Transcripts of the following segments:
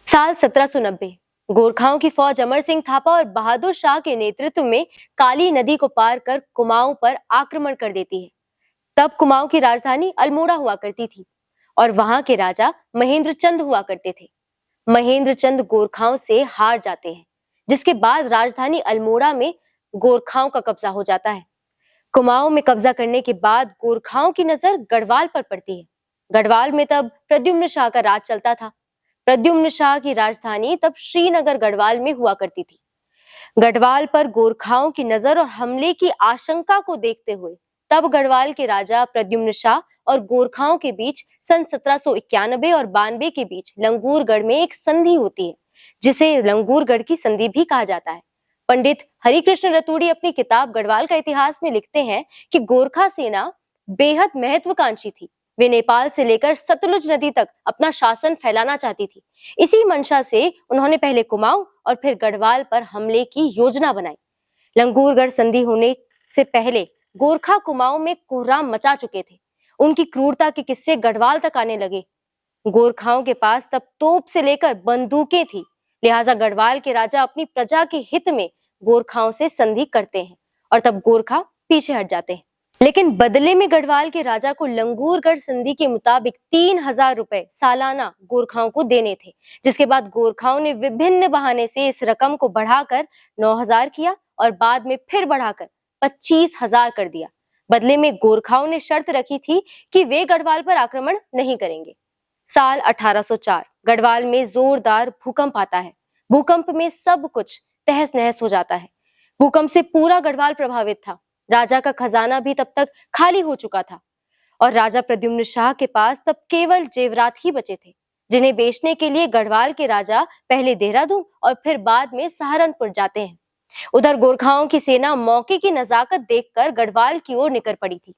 साल 1790 गोरखाओं की फौज अमर सिंह थापा और बहादुर शाह के नेतृत्व में काली नदी को पार कर कुमाऊं पर आक्रमण कर देती है। तब कुमाऊं की राजधानी अल्मोड़ा हुआ करती थी और वहां के राजा महेंद्र चंद हुआ करते थे। महेंद्र चंद गोरखाओं से हार जाते हैं, जिसके बाद राजधानी अल्मोड़ा में गोरखाओं का कब्जा हो जाता है। कुमाऊं में कब्जा करने के बाद गोरखाओं की नजर गढ़वाल पर पड़ती है। गढ़वाल में तब प्रद्युम्न शाह का राज चलता था। प्रद्युम्न शाह की राजधानी तब श्रीनगर गढ़वाल में हुआ करती थी। गढ़वाल पर गोरखाओं की नजर और हमले की आशंका को देखते हुए तब गढ़वाल के राजा प्रद्युम्न शाह और गोरखाओं के बीच सन 1791 और 92 के बीच लंगूरगढ़ में एक संधि होती है, जिसे लंगूरगढ़ की संधि भी कहा जाता है। पंडित हरिकृष्ण रतूड़ी अपनी किताब गढ़वाल का इतिहास में लिखते हैं कि गोरखा सेना बेहद महत्वाकांक्षी थी। वे नेपाल से लेकर सतलुज नदी तक अपना शासन फैलाना चाहती थी। इसी मंशा से उन्होंने पहले कुमाऊं और फिर गढ़वाल पर हमले की योजना बनाई। लंगूरगढ़ संधि होने से पहले गोरखा कुमाऊं में कोहराम मचा चुके थे। उनकी क्रूरता के किस्से गढ़वाल तक आने लगे। गोरखाओं के पास तब तोप से लेकर बंदूकें थी, लिहाजा गढ़वाल के राजा अपनी प्रजा के हित में गोरखाओं से संधि करते हैं और तब गोरखा पीछे हट जाते हैं। लेकिन बदले में गढ़वाल के राजा को लंगूरगढ़ संधि के मुताबिक 3000 रुपए सालाना गोरखाओं को देने थे, जिसके बाद गोरखाओं ने विभिन्न बहाने से इस रकम को बढ़ाकर 9000 किया और बाद में फिर बढ़ाकर 25000 कर दिया। बदले में गोरखाओं ने शर्त रखी थी कि वे गढ़वाल पर आक्रमण नहीं करेंगे। साल 1804 गढ़वाल में जोरदार भूकंप आता है। भूकंप में सब कुछ तहस नहस हो जाता है। भूकंप से पूरा गढ़वाल प्रभावित था। राजा का खजाना भी तब तक खाली हो चुका था और राजा प्रद्युम्न शाह के पास तब केवल जेवरात ही बचे थे, जिन्हें बेचने के लिए गढ़वाल के राजा पहले देहरादून और फिर बाद में सहारनपुर जाते हैं। उधर गोरखाओं की सेना मौके की नजाकत देखकर गढ़वाल की ओर निकल पड़ी थी,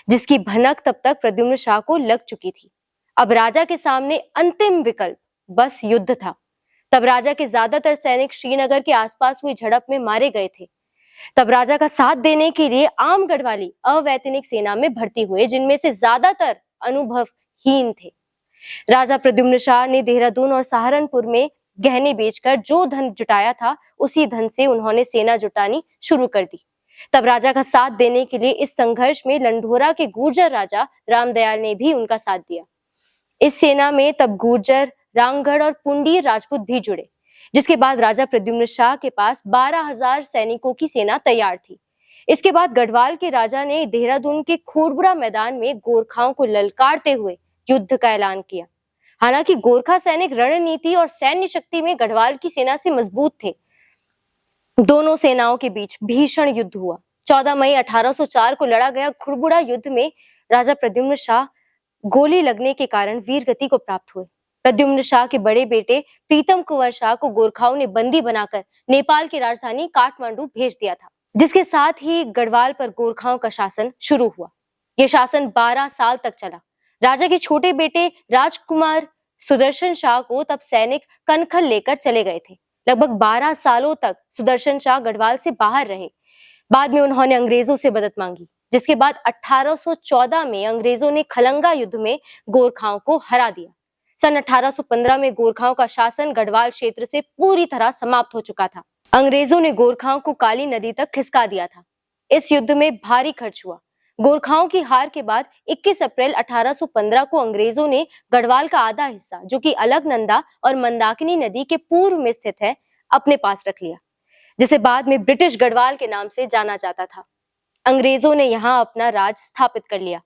जिसकी भनक तब तक प्रद्युम्न शाह को लग चुकी थी। अब राजा के सामने अंतिम विकल्प बस युद्ध था। तब राजा के ज्यादातर सैनिक श्रीनगर के आसपास हुई झड़प में मारे गए थे। तब राजा का साथ देने के लिए आम गढ़वाली अवैतनिक सेना में भर्ती हुए, जिनमें से ज्यादातर अनुभवहीन थे। राजा प्रद्युम्न शाह ने देहरादून और सहारनपुर में गहने बेचकर जो धन जुटाया था, उसी धन से उन्होंने सेना जुटानी शुरू कर दी। तब राजा का साथ देने के लिए इस संघर्ष में लंढोरा के गुर्जर राजा रामदयाल ने भी उनका साथ दिया। इस सेना में तब गुर्जर, रामगढ़ और पुंडीर राजपूत भी जुड़े, जिसके बाद राजा प्रद्युम्न शाह के पास 12000 सैनिकों की सेना तैयार थी। इसके बाद गढ़वाल के राजा ने देहरादून के खोड़बुड़ा मैदान में गोरखाओं को ललकारते हुए युद्ध का ऐलान किया। हालांकि गोरखा सैनिक रणनीति और सैन्य शक्ति में गढ़वाल की सेना से मजबूत थे। दोनों सेनाओं के बीच भीषण युद्ध हुआ। 14 मई 1804 को लड़ा गया खोड़बुड़ा युद्ध में राजा प्रद्युम्न शाह गोली लगने के कारण वीरगति को प्राप्त हुए। प्रद्युम्न शाह के बड़े बेटे प्रीतम कुंवर शाह को गोरखाओं ने बंदी बनाकर नेपाल की राजधानी काठमांडू भेज दिया था, जिसके साथ ही गढ़वाल पर गोरखाओं का शासन शुरू हुआ। यह शासन 12 साल तक चला। राजा के छोटे बेटे राजकुमार सुदर्शन शाह को तब सैनिक कनखल लेकर चले गए थे। लगभग 12 सालों तक सुदर्शन शाह गढ़वाल से बाहर रहे। बाद में उन्होंने अंग्रेजों से मदद मांगी, जिसके बाद 1814 में अंग्रेजों ने खलंगा युद्ध में गोरखाओं को हरा दिया। सन 1815 में गोरखाओं का शासन गढ़वाल क्षेत्र से पूरी तरह समाप्त हो चुका था। अंग्रेजों ने गोरखाओं को काली नदी तक खिसका दिया था। इस युद्ध में भारी खर्च हुआ। गोरखाओं की हार के बाद 21 अप्रैल 1815 को अंग्रेजों ने गढ़वाल का आधा हिस्सा, जो कि अलकनंदा और मंदाकिनी नदी के पूर्व में स्थित है, अपने पास रख लिया, जिसे बाद में ब्रिटिश गढ़वाल के नाम से जाना जाता था। अंग्रेजों ने यहाँ अपना राज स्थापित कर लिया।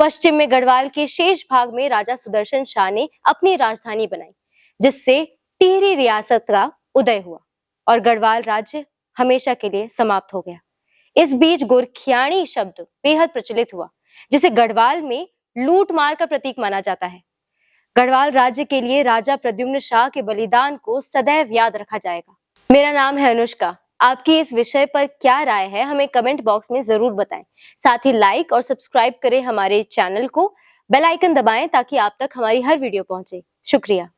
पश्चिम में गढ़वाल के शेष भाग में राजा सुदर्शन शाह ने अपनी राजधानी बनाई, जिससे टिहरी रियासत का उदय हुआ और गढ़वाल राज्य हमेशा के लिए समाप्त हो गया। इस बीच गोरखियाणी शब्द बेहद प्रचलित हुआ, जिसे गढ़वाल में लूट मार का प्रतीक माना जाता है। गढ़वाल राज्य के लिए राजा प्रद्युम्न शाह के बलिदान को सदैव याद रखा जाएगा। मेरा नाम है अनुष्का। आपकी इस विषय पर क्या राय है, हमें कमेंट बॉक्स में जरूर बताएं। साथ ही लाइक और सब्सक्राइब करें हमारे चैनल को, बेल आइकन दबाएं ताकि आप तक हमारी हर वीडियो पहुंचे। शुक्रिया।